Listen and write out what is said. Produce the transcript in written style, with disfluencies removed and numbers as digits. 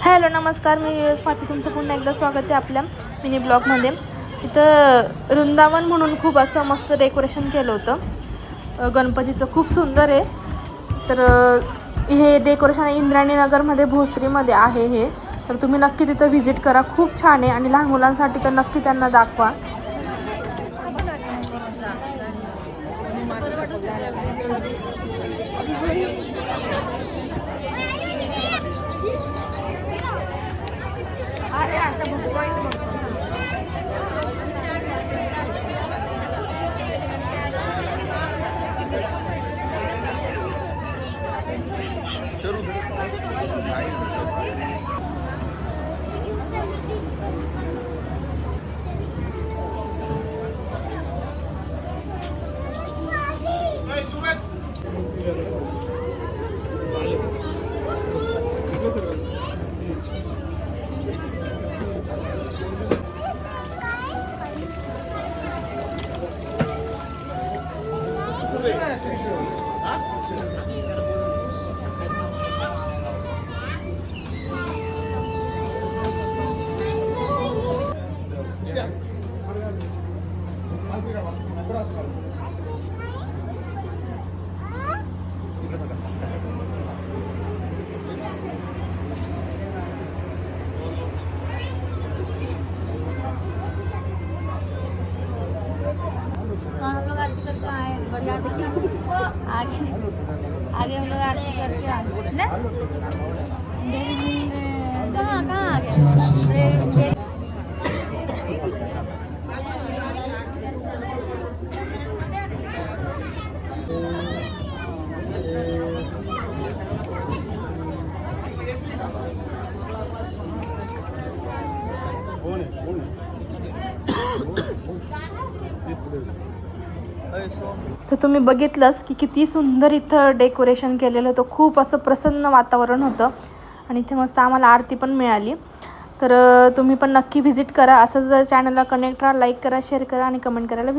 Hello नमस्कार, मी स्वाती. तुमचं पुन्हा एकदा स्वागत आहे आपल्या मिनी ब्लॉगमध्ये. इथं वृंदावन म्हणून खूप असं मस्त डेकोरेशन केलं होतं गणपतीचं, खूप सुंदर आहे. तर हे डेकोरेशन इंद्रायणी नगरमध्ये भोसरीमध्ये आहे हे. तर तुम्ही नक्की तिथं व्हिजिट करा, खूप छान आहे. आणि लहान मुलांसाठी तर नक्की त्यांना दाखवा. आगे हम लोग आरती करके आगे ना कहाँ आगे तर तुम्ही बघितलंच की किती सुंदर इथं डेकोरेशन केलेलं होतं. खूप असं प्रसन्न वातावरण होतं आणि इथे मस्त आम्हाला आरती पण मिळाली. तर तुम्ही पण नक्की व्हिजिट करा. असंच चॅनलला कनेक्ट राहा, लाईक करा, शेअर करा आणि कमेंट करायला विसरू